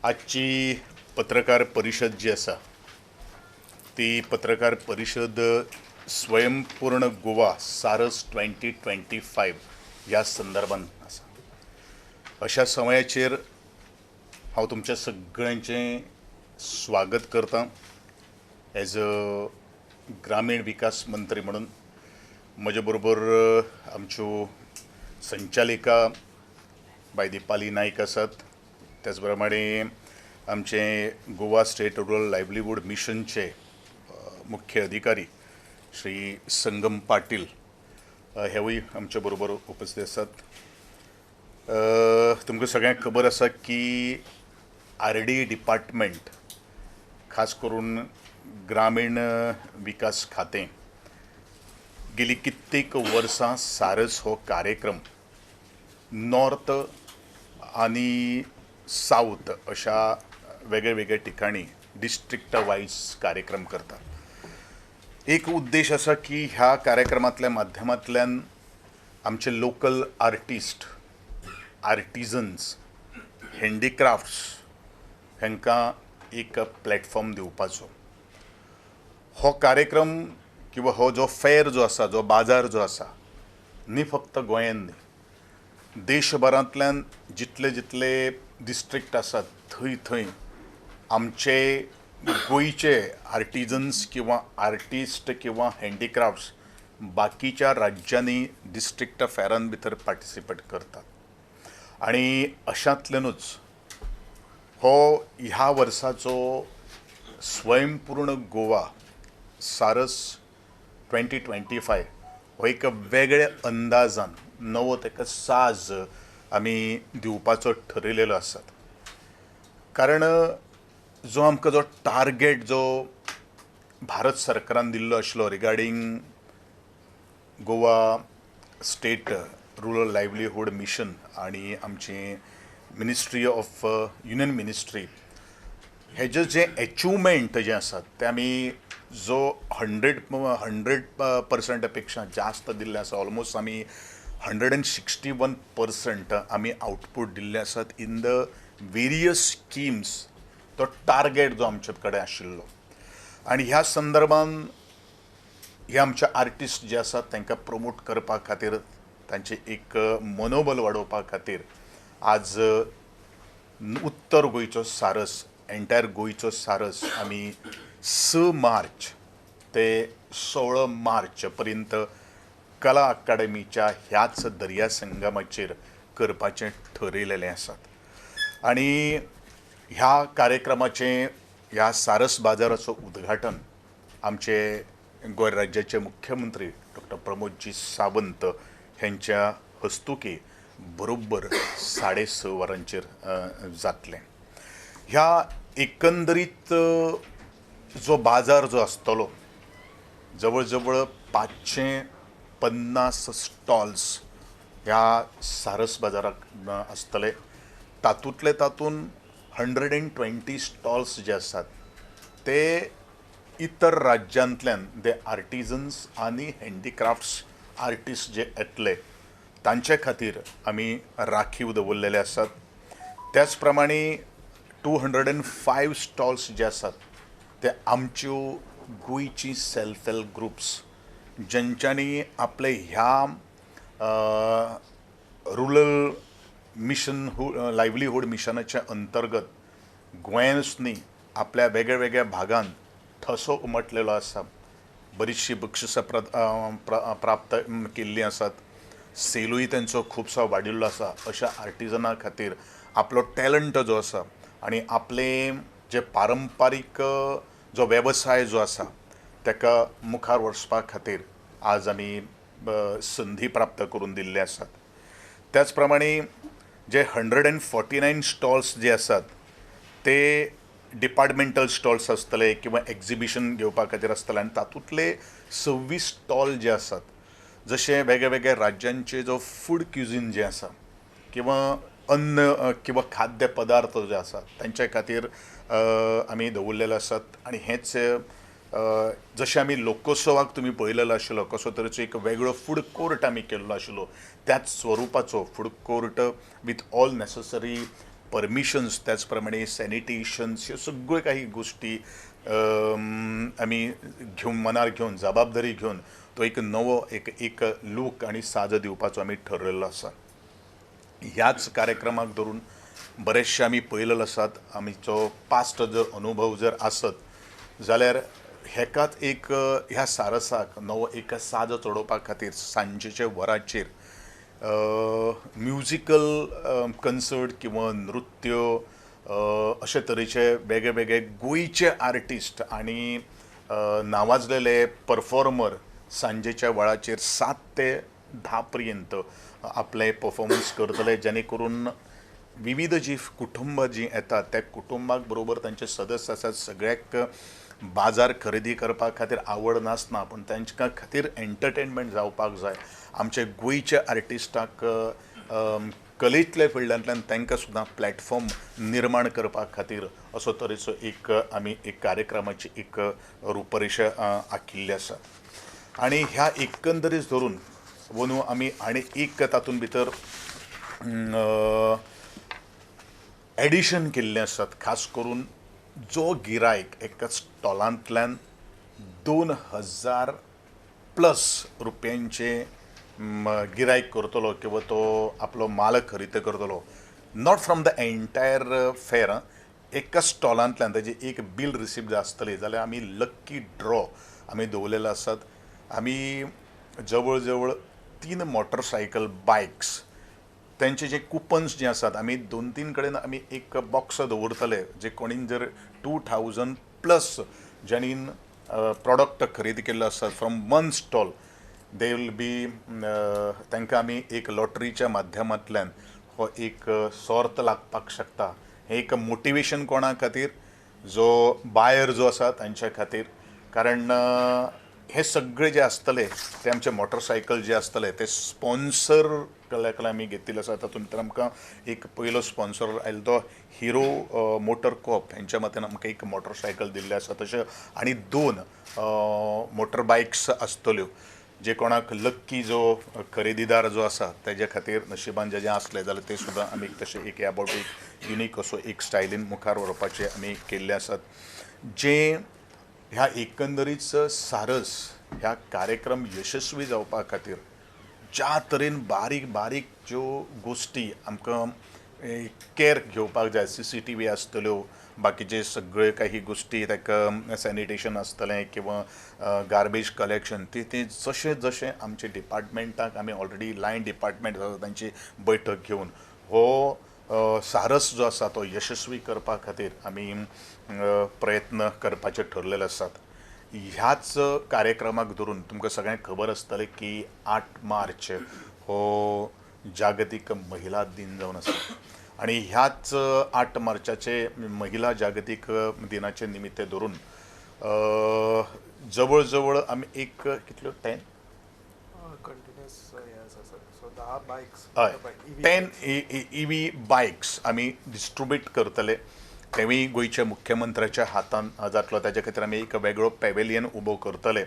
आजची पत्रकार परिषद जी आसा ती पत्रकार परिषद स्वयंपूर्ण गोवा सारस 2025 ह्या संदर्भात आसा. अशा समयाचेर हांव तुमच्या सगळ्यांचें स्वागत करतां एज अ ग्रामीण विकास मंत्री म्हणून. म्हजे बरोबर आमच्यो संचालिका बाय दिपाली नायक आसात. त्याच प्रमाणे आमचे गोवा स्टेट रुरल लायव्हलीहूड मिशनचे मुख्य अधिकारी श्री संगम पाटील हेवूय आमचे बरोबर उपस्थित आसात. तुमकां सगळ्यांक खबर आसा की RD डिपार्टमेंट खास करून ग्रामीण विकास खातें गेली कित्येक वर्सां सारस हो कार्यक्रम नॉर्थ आनी साऊथ अशा वेगळे वेगळे ठिकाणी डिस्ट्रिक्ट वायज कार्यक्रम करता. एक उद्देश आसा की ह्या कार्यक्रमांतल्या माध्यमांतल्यान आमचे लोकल आर्टिस्ट, आर्टिजन्स, हँडीक्राफ्ट्स हांकां एक प्लॅटफॉर्म दिवपाचो. हो कार्यक्रम किंवा हो जो फेर जो आसा, जो बाजार जो आसा, न्ही फक्त गोंयांत न्ही, देशभरांतल्यान जितले जितले डिस्ट्रिक्ट आसात थंय थंय आमचे गोंयचे आर्टिजन्स किंवा आर्टिस्ट किंवा हँडीक्राफ्ट्स बाकीच्या राज्यांनी डिस्ट्रिक्ट फेरान भितर पार्टिसिपेट करतात. आनी अशांतल्यानूच हो ह्या वर्साचो स्वयंपूर्ण गोवा सारस 2025 हो एक वेगळ्या अंदाजान नवो ताका साज आमी दिवपाचो ठरयलेलो आसा. कारण जो आमकां जो टार्गेट जो भारत सरकारान दिल्लो आशिल्लो regarding Goa state rural livelihood mission आनी आमची मिनिस्ट्री ऑफ युनियन मिनिस्ट्री हेजें जें एचिवमेंट जें आसा तें आमी जो 100% पेक्षा जास्त दिल्लें आसा. ऑलमोस्ट आमी 161% आमी आउटपूट दिल्ले आसात इन द वेरियस स्किम्स. तो टार्गेट जो आमचे कडेन आशिल्लो आनी ह्या संदर्भान हे आमचे आर्टिस्ट जे आसात तांकां प्रमोट करपा खातीर, तांचें एक मनोबल वाडोवपा खातीर आज उत्तर गोंयचो सारस, एंटायर गोंयचो सारस आमी 6 मार्च ते 16 मार्च पर्यंत कला अकादमीच्या ह्याच दर्या संगमाचेर करपाचें ठरयलेलें आसात. आनी ह्या कार्यक्रमाचें, ह्या सारस बाजाराचो उद्घाटन आमचे गोंय राज्याचे मुख्यमंत्री डॉ. प्रमोदजी सावंत हांच्या हस्तुकी बरोबर 6:30 वरांचेर जातलें. ह्या एकंदरीत जो बाजार जो आसतलो, जवळ जवळ 550 स्टॉल्स ह्या सारस बाजाराक आसतले. तातूंतले तातूंत 120 स्टॉल्स जे आसात ते इतर राज्यांतल्यान ते आर्टिजन्स आनी हँडीक्राफ्ट्स आर्टिस्ट जे येतले तांचे खातीर आमी राखीव दवरलेले आसात. त्याच प्रमाणे 205 स्टॉल्स जे आसात ते आमच्यो गोंयची सेल्फ हेल्प ग्रुप्स ज्यांच्यांनी आपले ह्या रुरल मिशन लायव्हलीहूड मिशनाच्या अंतर्गत गोंयांच न्ही आपल्या वेगळ्या वेगळ्या भागांत ठसो उमटलेलो आसा. बरीचशी बक्षिसां प्राप्त केल्लीं आसात. सेलूय तांचो खुबसो वाडिल्लो आसा. अशा आर्टिजनां खातीर आपलो टॅलंट जो आसा आनी आपले जे पारंपारीक जो वेवसाय जो आसा ताका मुखार वचपा खातीर आज आमी संधी प्राप्त करून दिल्ले आसात. त्याच प्रमाणे जे 149 स्टॉल्स जे आसात ते डिपार्टमेंटल स्टॉल्स आसतले किंवा एक्झिबिशन घेवपा खातीर आसतले. आनी तातूंतले 26 स्टॉल जे आसात जशे वेगळ्या वेगळ्या राज्यांचे जो फूड क्युझिन जे आसा किंवा अन्न किंवा खाद्य पदार्थ जे आसात तांचे खातीर आमी दवरलेले आसात. आनी हेच जशें आमी लोकोत्सवाक तुमी पळयलेलो आशिल्लो कसो तरेचो एक वेगळो फूड कोर्ट आमी केल्लो आशिल्लो, त्याच स्वरुपाचो food court with all necessary permissions त्याच प्रमाणे सॅनिटेशन्स ह्यो सगळ्यो काही गोष्टी आमी घेवन मनार घेवन जबाबदारी घेवन तो एक नवो एक लूक आनी साज दिवपाचो आमी ठरयल्लो आसा. ह्याच कार्यक्रमाक धरून बरेचशे आमी पळयलेले आसात. आमचो पास्ट जर अनुभव जर आसत जाल्यार हेकाच एक ह्या सारसाक नवो एक साज चडोवपा खातीर सांजेच्या वरांचेर म्युजिकल कन्सर्ट किंवा नृत्य अशे तरेचे वेगळे वेगळे गोंयचे आर्टिस्ट आनी नावाजलेले परफॉर्मर सांजेच्या वेळाचेर 7 ते 10 पर्यंत आपले परफॉर्मन्स करतले, जेणे करून विविध जी कुटुंबां जी येतात त्या कुटुंबाक बरोबर तांचे सदस्य आसात सगळ्याक बाजार खरेदी करपा खातीर आवड नासना, पण तांच्या खातीर एंटरटेनमेंट जावपाक जाय. आमचे गोंयच्या आर्टिस्टाक कलेंतल्या फिल्डांतल्यान तांकां सुद्दां प्लॅटफॉर्म निर्माण करपा खातीर असो तरेचो एक आमी एक कार्यक्रमाची एक रुपरेषा आखिल्ली आसा. आनी ह्या एकंदरीत धरून वनू आमी आनी एक तातूंत भितर एडिशन केल्ले आसात. खास करून जो गिरायक एका स्टॉलांतल्यान 2000 प्लस रुपयांचे गिरायक करतलो किंवा तो आपलो माल खरेदी करतलो, नॉट फ्रॉम द एंटायर फेर, एका स्टॉलांतल्यान ताजी एक बील रिसिप्ट आसतली जाल्यार आमी लक्की ड्रॉ आमी दवरलेले आसात. आमी जवळ जवळ 3 मोटरसायकल बायक्स त्यांचे जे कुपन्स जे आसात आमी 2-3 कडेन आमी एक बॉक्स दवरतले, जे कोणीन जर 2000 प्लस ज्यांनी प्रॉडक्ट खरेदी केल्लो आसतात फ्रॉम 1 स्टॉल, दे वील बी तांकां आमी एक लॉटरीच्या माध्यमांतल्यान हो एक सर्त लागपाक शकता. हे एक मोटिवेशन कोणा खातीर, जो बायर जो आसा तांच्या खातीर, कारण हे सगळे जे आसतले ते आमचे मोटरसायकल जे आसतले ते स्पॉन्सर कडल्यान आमी घेतिल्ले आसा. तातूंत भितर आमकां एक पयलो स्पॉन्सर आयलो तो हिरो मोटर कॉप, हेंच्या मतान आमकां एक मोटरसायकल दिल्ले आसा. तशें आनी 2 मोटर बायक्स आसतल्यो, जे कोणाक लक्की जो खरेदीदार जो आसा तेज्या खातीर नशिबान जें आसलें जाल्यार ते सुद्दां आमी तशें एक अबावट एक युनीक असो एक स्टायलीन मुखार व्हरपाचें आमी केल्ले आसात. जें ह्या एकंदरीत सारस ह्या कार्यक्रम यशस्वी जावपा खातीर ज्या तरेन बारीक बारीक ज्यो गोश्टी आमकां केअर घेवपाक जाय, CCTV आसतल्यो, बाकीचे सगळे काही गोश्टी, ताका सॅनिटेशन आसतलें किंवा गार्बेज कलेक्शन, ते जशें जशें आमचे डिपार्टमेंटाक आमी ऑलरेडी लायन डिपार्टमेंट आसा तांची बैठक घेवन हो सारस जो आसा तो यशस्वी करपा खातीर आमी प्रयत्न करपाचे ठरलेले आसात. ह्याच कार्यक्रमाक धरून तुमकां सगळ्यांक खबर आसतलें की 8 मार्च हो जागतीक महिला दिन जावन आसा. आनी ह्याच 8 मार्चाचे महिला जागतीक दिनाचे निमित्त धरून जवळ जवळ आमी एक कितल्यो 10 EV बायक्स आमी डिस्ट्रिब्यूट करतले. तेवूय गोंयच्या मुख्यमंत्र्याच्या हातान जातलो. ताचे खातीर आमी एक वेगळो पॅवेलियन उबो करतले.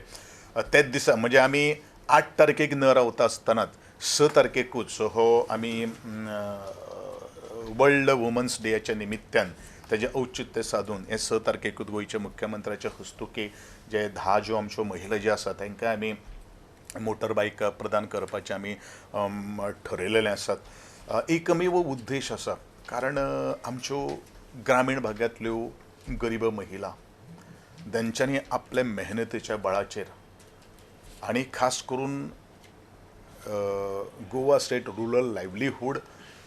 तेच दिसा म्हणजे आमी 8 तारखेक न रावता आसतनाच 6 तारखेकूच हो आमी वर्ल्ड वुमन्स डेच्या निमित्यान तेजें औचित्य साधून हे 6 तारखेकूच गोंयच्या मुख्यमंत्र्याच्या हस्तुकी जे 10 ज्यो आमच्यो महिला ज्यो आसात तांकां आमी मोटर बायक प्रदान करपाचें आमी ठरयलेलें आसात. एकमेव उद्देश आसा, कारण आमच्यो ग्रामीण भागांतल्यो गरीब महिला तांच्यांनी आपल्या मेहनतीच्या बळाचेर आनी खास करून गोवा स्टेट रुरल लायव्हलीहूड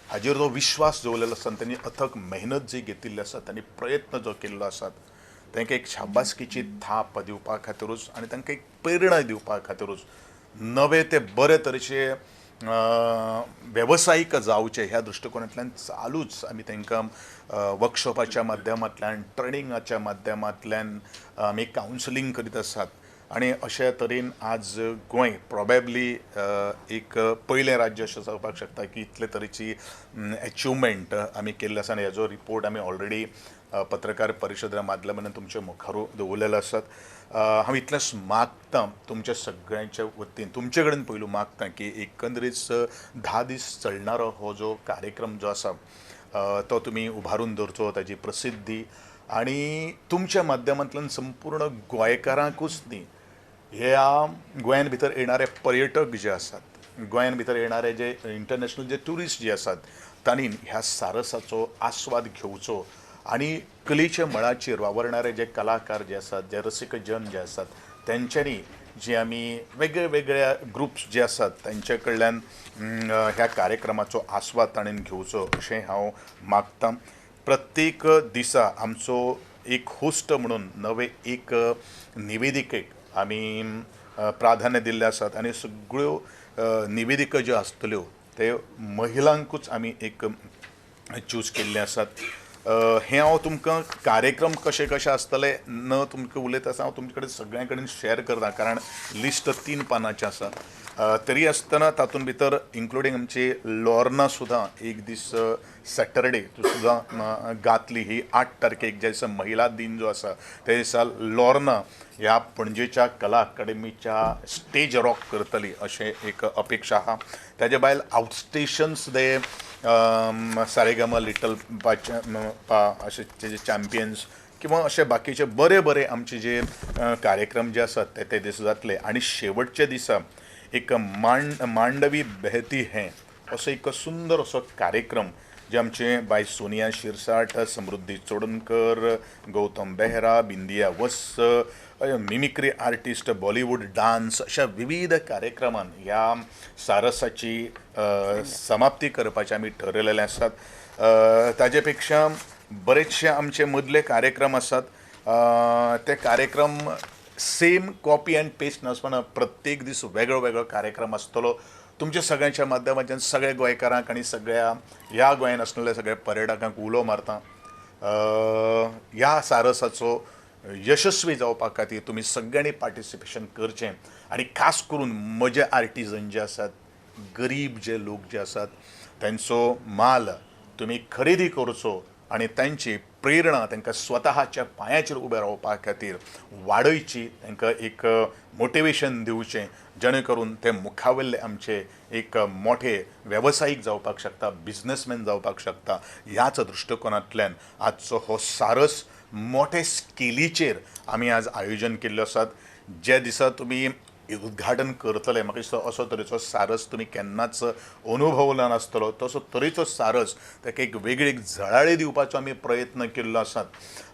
हाजेर जो विश्वास दवरलेलो आसा, त्यांनी अथक मेहनत जी घेतिल्ली आसा, त्यांनी प्रयत्न जो केल्लो आसा, तांकां एक शाबासकीची थाप दिवपा खातीरूच आनी तांकां एक प्रेरणा दिवपा खातीरूच नवे ते बरे तरेचे वेवसायीक जावचे ह्या दृश्टिकोनांतल्यान चालूच आमी तांकां वर्कशॉपाच्या माध्यमांतल्यान, ट्रेनिंगाच्या माध्यमांतल्यान आमी कावन्सिलींग करीत आसात. आनी अशे तरेन आज गोंय प्रॉबेबली एक पयलें राज्य अशें जावपाक शकता की इतले तरेची अचिवमेंट आमी केल्ले आसा. आनी हेजो रिपोर्ट आमी ऑलरेडी पत्रकार परिशदेच्या माध्यमांतल्यान तुमचे मुखार दवरलेले आसात. हांव इतलेंच मागतां तुमच्या सगळ्यांच्या वतीन, तुमचे कडेन पयलू मागतां की एकंदरीत 10 दीस चलणारो हो जो कार्यक्रम जो आसा तो तुम्ही उभारून दवरचो, ताजी प्रसिद्धी आणि तुमच्या माध्यमांतल्यान संपूर्ण गोंयकारांकूच न्ही, ह्या गोंयान भितर येणारे पर्यटक जे आसात, गोंयान भितर येणारे जे इंटरनॅशनल जे ट्युरिस्ट जे आसात, तांणी ह्या सारसाचो आस्वाद घेवचो आणि कलेच्या मळाचेर वावरणारे जे कलाकार जे आसात, जे रसिक जन जे आसात, तेंच्यांनी जे आमी वेगळ्या वेगळ्या ग्रुप्स जे आसात तांचे कडल्यान ह्या कार्यक्रमाचो आस्वाद ताणेन घेवचो अशें हांव मागतां. प्रत्येक दिसा आमचो एक होस्ट म्हणून नवे एक निवेदिकेक आमी प्राधान्य दिल्ले आसात आनी सगळ्यो निवेदिका ज्यो आसतल्यो ते महिलांकूच आमी एक चूज केल्ले आसात. हे हांव तुमकां कार्यक्रम कशे कशे आसतले न तुमकां उलयता आसा, हांव तुमचे कडेन सगळ्यां कडेन शेअर करता कारण लिस्ट 3 पानांचें आसा. तरी आसतना तातूंत भितर इन्क्लुडींग आमची लॉर्ना सुद्दां एक दीस सॅटरडे सुद्दां गातली. ही 8 तारखेक जे दिसा महिला दिन जो आसा त्या दिसा लॉर्ना ह्या पणजेच्या कला अकादेमीच्या स्टेज रॉक करतली अशें एक अपेक्षा आहा. ताजे भायर आउटस्टेशन्स दे सारेगामा लिटल पा अशे जे चॅम्पियन्स किंवा अशे बाकीचे बरे बरे आमचे जे कार्यक्रम जे आसात ते दीस जातले. आनी शेवटच्या दिसा एक मांडवी बहती हैं असो एक सुंदर असो कार्यक्रम जे आमचे बाय सोनिया शिरसाट, समृद्धी चोडणकर, गौतम बेहरा, बिंदिया वस्स, मिमिक्री आर्टिस्ट, बॉलिवूड डान्स अशा विविध कार्यक्रमान ह्या सारसाची समाप्ती करपाचे आमी ठरयलेले आसात. ताजे पेक्षा बरेचशे आमचे मदले कार्यक्रम आसात. ते कार्यक्रम सेम कॉपी एंड पेस्ट नासतना प्रत्येक दीस वेगळो वेगळो कार्यक्रम आसतलो. तुमच्या सगळ्यांच्या माध्यमांतल्यान सगळ्या गोंयकारांक आनी सगळ्या ह्या गोंयान आसलेल्या सगळ्या पर्यटकांक उलो मारता. ह्या सारसाचो यशस्वी जावपा खातीर तुमी सगळ्यांनी पार्टिसिपेशन करचें आनी खास करून म्हजे आर्टिजन जे आसात, गरीब जे लोक जे आसात तांचो माल तुमी खरेदी करचो आनी तांची प्रेरणा तांकां स्वताच्या पांयाचेर उबे रावपा खातीर वाडयची, तांकां एक मोटिवेशन दिवचें जेणे करून ते मुखावेल्ले आमचे एक मोठे वेवसायीक जावपाक शकता, बिझनेसमॅन जावपाक शकता. ह्याच दृश्टिकोनांतल्यान आजचो हो सारस मोठे स्केलीचेर आमी आज आयोजन केल्ले आसात. ज्या दिसा तुमी उद्घाटन करतले म्हाका दिसता असो तरेचो सारस तुमी केन्नाच अनुभवलो नासतलो. तसो तरेचो सारस ताका एक वेगळी एक झळाळी दिवपाचो आमी प्रयत्न केल्लो आसात.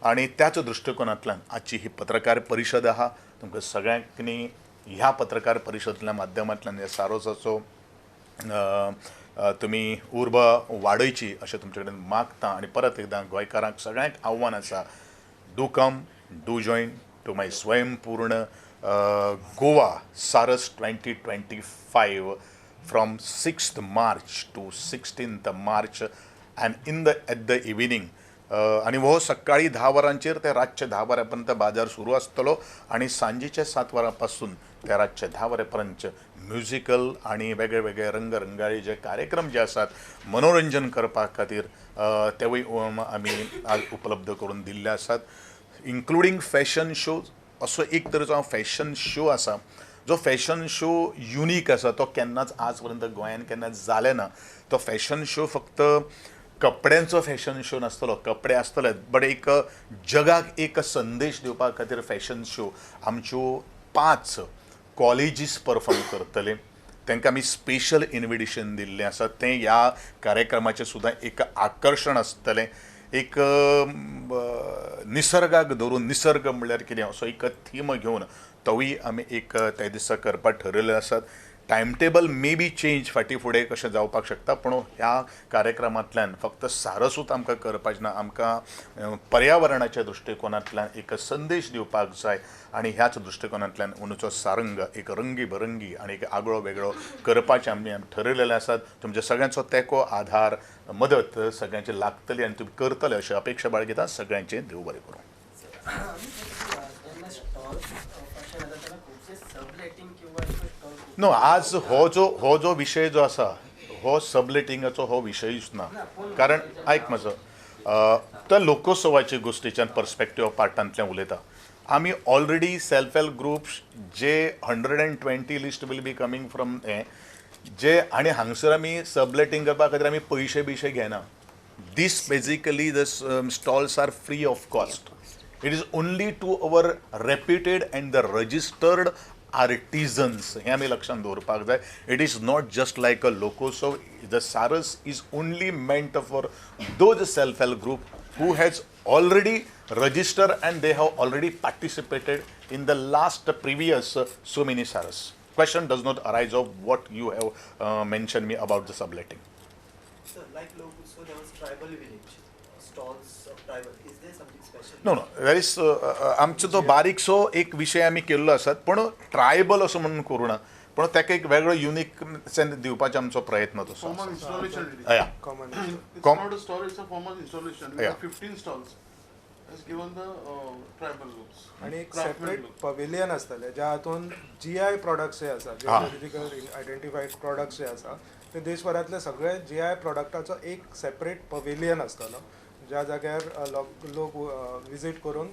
आनी त्याच दृश्टिकोनांतल्यान आजची ही पत्रकार परिशद आहा. तुमकां सगळ्यांनी ह्या पत्रकार परिशदेंतल्या माध्यमांतल्यान ह्या सारसाचो तुमी उर्बा वाडयची अशें तुमचे कडेन मागता. आनी परत एकदां गोंयकारांक सगळ्यांक आव्हान आसा, do come, do join to my Swayampurna Goa Saras 2025 from 6th March to 16th March and at the evening आणि हो सकाळी 10 वरांचेर ते रातचे 10 वरांपर्यंत बाजार सुरू आसतलो आणि सांजेच्या 7 वरांपासून ते रातचे 10 वरांपर्यंत म्युझिकल आणि वेगळे वेगळे रंगरंगाळी जे कार्यक्रम जे आसात मनोरंजन करपा खातीर तेवूय आमी आज उपलब्ध करून दिल्ले आसात. इन्क्लुडींग फॅशन शो असो एक तरेचो फॅशन शो आसा जो फॅशन शो युनीक आसा. तो केन्नाच आज पर्यंत गोंयान केन्नाच जाले ना. तो फॅशन शो फक्त कपड्यांचो फॅशन शो नासतलो, कपडे आसतले बट एक जगाक एक संदेश दिवपा खातीर फॅशन शो आमच्यो 5 कॉलेजीस परफॉर्म करतले. तांकां आमी स्पेशल इन्विटेशन दिल्लें आसा. तें ह्या कार्यक्रमाचें सुद्दां एक आकर्शण आसतलें. एक निसर्गाक धरून, निसर्ग म्हणल्यार कितें असो एक थीम घेवन तोवूय आमी एक त्या दिसा करपाक ठरयल्ले आसात. Time table may be change फाटीं फुडें कशें जावपाक शकता पूण ह्या कार्यक्रमांतल्यान फक्त सारसूच आमकां करपाचें ना, आमकां पर्यावरणाच्या दृश्टिकोनांतल्यान एक संदेश दिवपाक जाय आनी ह्याच दृश्टिकोनांतल्यान अंदूचो सारंग एक रंगी बरंगी आनी एक आगळो वेगळो करपाचें आमी ठरयलेलें आसात. तुमच्या सगळ्यांचो तेंको, आधार, मदत सगळ्यांची लागतली आनी तुमी करतले अशी अपेक्षा बाळगिता. सगळ्यांचें देव बरें करूं. नो आज हो जो विशय जो आसा हो सबलेटिंगाचो हो विशयूच ना. कारण आयक म्हजो त्या लोकोत्सवाचे गोश्टीच्यान पर्स्पेक्टिव्ह पार्टांतल्यान उलयता. आमी ऑलरेडी सेल्फ हेल्प ग्रुप्स जे 120 list will be coming from हे जे आनी हांगसर आमी सबलेटिंग करपा खातीर आमी पयशे बियशे घेना. This basically the stalls are free of cost. It is only to our reputed and the registered artisans. हे आम्ही लक्षात दवरपाक जाय. It is not just like a loco. So the Saras is only meant for those self-help group who has already registered and they have already participated in the last previous so many Saras. Question does not arise of what you have mentioned me about the subletting. So, like local, so there was tribal village, stalls of tribal. Is there something special? No there is आमचो तो बारीकसो एक विशय आमी केल्लो आसात पण tribal असो म्हणून करूं ना पण ताका एक वेगळो युनिक दिवपाचो आमचो प्रयत्न तसो Formal installation. Yeah. Common. It's Com- not a stall, it's a formal installation. We Yeah. have 15 stalls. Has given the tribal looks. आणि एक craftsman सेपरेट look. पवेलियन आसतले ज्या हातून GI प्रोडक्ट्स जे आसा जिओलॉजिकल आयडेंटिफाईड प्रोडक्ट्स जे आसा ते देशभरातले सगळे GI प्रोडक्टाचो एक सेपरेट पवेलियन आसतलो ज्या जाग्यार लोक विजीट करून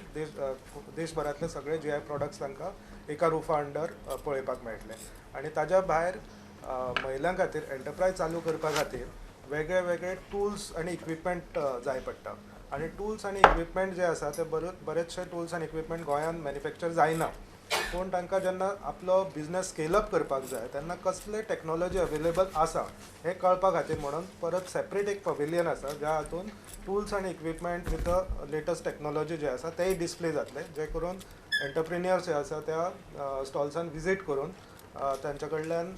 देशभरातले सगळे GI प्रोडक्ट्स तांकां एका रुफा अंडर पळोवपाक मेळटले आणि ताज्या भायर महिलां खातीर एंटरप्रायज चालू करपा खातीर वेगळे वेगळे टूल्स आनी इक्विपमेंट जाय पडटा आणि टूल्स आनी इक्विपमेंट जे आसा ते बरेचशे टूल्स आनी इक्विपमेंट गोंयांत मॅन्युफॅक्चर जायना पूण तांकां जेन्ना आपलो बिझनेस स्केल अप करपाक जाय तेन्ना कसले टेक्नॉलॉजी अवेलेबल आसा हें कळपा खातीर म्हणून परत सेपरेट एक पवेलियन आसा ज्या हातून टूल्स आनी equipment with the latest technology जे आसा तेय डिस्प्ले जातले जे करून एंटरप्रिन्युअर्स जे आसा त्या स्टॉल्सान विजीट करून तांच्या कडल्यान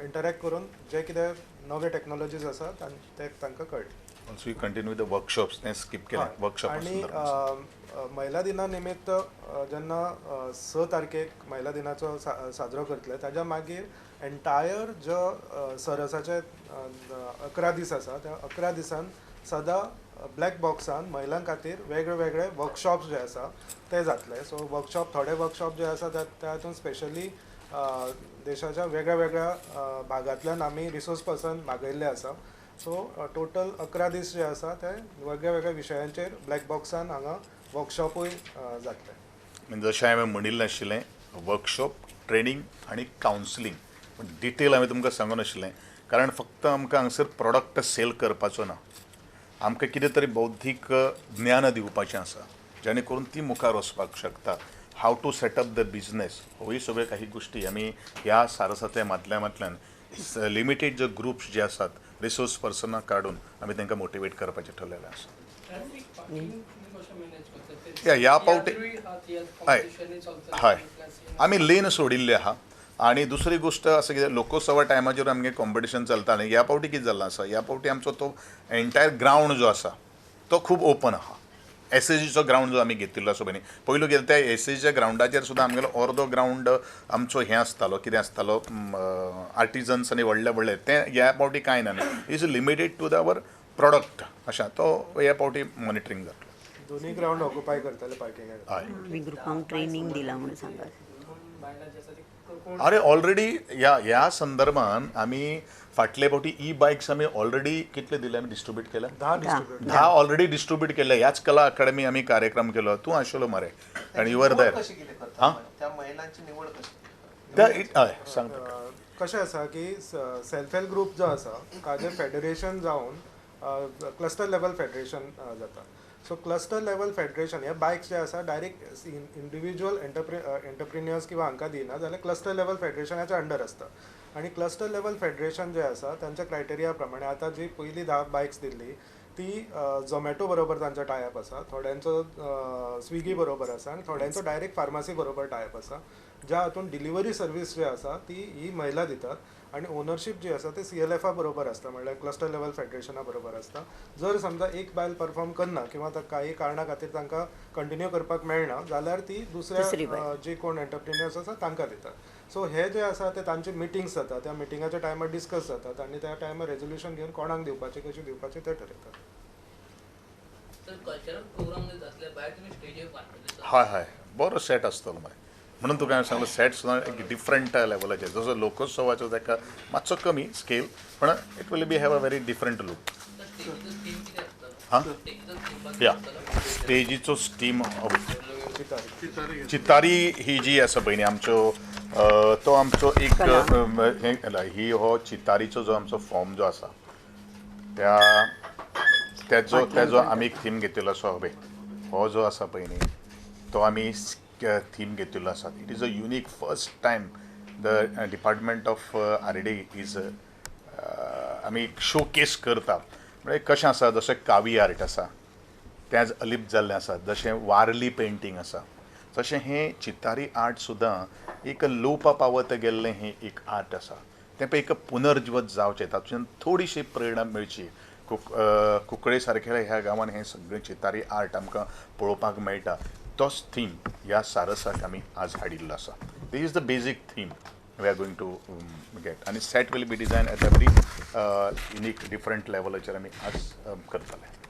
इंटरॅक्ट करून जे कितें नवे टेक्नॉलॉजीज आसा ते तांकां कळटले. Also you continue with the workshops ते स्किप केले वर्कशॉप आणि महिला दिना निमित्त जेन्ना 6 तारखेक महिला दिनाचो साजरो करतले ताज्या मागीर एंटायर जो सरसाचे 11 दीस आसा त्या 11 दिसान सदां ब्लॅक बॉक्सान महिलां खातीर वेगळे वेगळे वर्कशॉप्स जे आसा ते जातले. सो वर्कशॉप थोडे वर्कशॉप जे आसा त्या हातून स्पेशली देशाच्या वेगळ्या वेगळ्या भागांतल्यान आमी रिसोर्स पर्सन मागयल्ले आसा. सो टोटल 11 दीस जे आसा ते वेगळ्या वेगळ्या विशयांचेर ब्लॅक बॉक्सान हांगा वर्कशॉपूय जातले. म्हणजे जशें हांवें म्हणिल्लें आशिल्लें वर्कशॉप ट्रेनींग आनी कावन्सिलींग पण डिटेल हांवें तुमकां सांगून आशिल्लें कारण फक्त आमकां हांगसर प्रॉडक्ट सेल करपाचो ना आमकां कितें तरी बौद्धीक ज्ञान दिवपाचें आसा जेणे करून ती मुखार वचपाक शकता. हाव टू सेटअप द बिझनेस होय सगळे काही गोष्टी आमी ह्या सारसांतल्या माध्यमांतल्यान लिमिटेड जे ग्रुप्स जे आसात रिसोर्स पर्सनां काडून आमी तांकां मोटिवेट करपाचें ठरलेलें आसा. ह्या पावटी हय हय आमी लेन सोडिल्ले आहा आणि दुसरी गोष्ट असं की लोकोत्सवा टायमाचेर आमगे कॉम्पिटिशन चलता आनी ह्या पावटी कितें जाल्लें आसा ह्या पावटी आमचो तो एंटायर ग्रावंड जो आसा तो खूब ओपन आहा. SSGचो ग्रावंड जो आमी घेतिल्लो आसा पळय न्ही पयलू गेले त्या SSGच्या ग्रावंडाचेर सुद्दां आमगेलो अर्दो ग्रावंड आमचो हें आसतालो कितें आसतालो आर्टिजन्स आनी व्हडले व्हडले ते ह्या पावटी कांय ना is limited to the our product अशा तो ह्या पावटी मॉनिटरींग जातलो. दोन्ही ग्राउंड ऑक्युपाय करतले पार्किंग. हय ग्रुपांक ट्रेनिंग दिला म्हणून सांगा. अरे ऑलरेडी ह्या संदर्भान आमी फाटले फावटी ई-बायक्स आमी ऑलरेडी कितले दिले आमी डिस्ट्रीब्यूट केल्या 10 डिस्ट्रीब्युट 10 ऑलरेडी डिस्ट्रीब्यूट केले. ह्याच कला अकादमी आमी कार्यक्रम केलो तूं आशिल्लो मरे आनी यू आर देर कशी कितें करता त्या महिलांची निवड कशी त्या हय सांग कशें आसा की सेल्फ हेल्प ग्रुप जो आसा ताजें फेडरेशन जावन क्लस्टर लेवल फेडरेशन जाता. सो क्लस्टर लेवल फेडरेशन हे बायक्स जे आसा डायरेक्ट इंडिविज्युअल एंटरप्रिन्युअर्स किंवा हांकां दिना जाल्यार क्लस्टर लेवल फेडरेशनाच्या अंडर आसता. आणि क्लस्टर लेवल फेडरेशन जे आसा तांच्या क्रायटेरिया प्रमाणे आतां जी पयली 10 बायक्स दिल्ली ती झोमॅटो बरोबर तांचो टायअप आसा, थोड्यांचो स्विगी बरोबर आसा आनी थोड्यांचो डायरेक्ट फार्मासी बरोबर टायअप आसा ज्या हातून डिलिव्हरी सर्वीस जी आसा ती ही महिला दितात आणि ओनरशीप जी आसा ती CLF बरोबर आसता म्हणल्यार क्लस्टर लेवल फेडरेशना बरोबर आसता. जर समजा एक बायल परफॉर्म करना किंवा काही कारणा खातीर तांकां कंटिन्यू करपाक मेळना जाल्यार ती दुसऱ्या जे कोण एंटरप्रिन्युअर्स आसा तांकां दितात. सो हे जे आसा ते तांचे मिटिंग्स जाता त्या मिटिंगाच्या टायमार डिस्कस जातात आणि त्या टायमार रेजोल्युशन घेवन कोणाक दिवपाचे कशें दिवपाचे ते ठरयतात. हय हय बरो सेट आसतलो मरे म्हणून तुका हांवें सांगलो सेट सुद्दां एक डिफरंट लेवलाचेर जसो लोकोत्सवाचो ताका मातसो कमी स्केल पण it will be have a very different look. हां या स्टेजीचो स्टीम चितारी ही जी आसा पळय न्ही आमच्यो तो आमचो एक ही हो चितारीचो जो आमचो फॉर्म जो आसा त्या तेजो आमी एक थीम घेतिल्लो आसा हो जो आसा पळय न्ही तो आमी थीम घेतिल्लो आसा. It is a unique first time the department of RD is आमी शो केस करता. म्हणजे कशें आसा जशें कावी आर्ट आसा तें अलिप्त जाल्लें आसा, जशें वारली पेंटींग आसा तशें हें चितारी आर्ट सुद्दां एक लोप पावत गेल्लें हें एक आर्ट आसा. तें पळय एक पुनर्जीवत जावचें, तातूंत थोडीशी प्रेरणा मेळची. कुंकळे सारकेल्या ह्या गांवांत हें सगळें चितारी आर्ट आमकां पळोवपाक मेळटा. तोच थीम ह्या सारसाक आमी आज हाडिल्लो आसा. This is the basic theme we are going to get आनी set will be design at every unique different लेवलाचेर आमी आज करतले.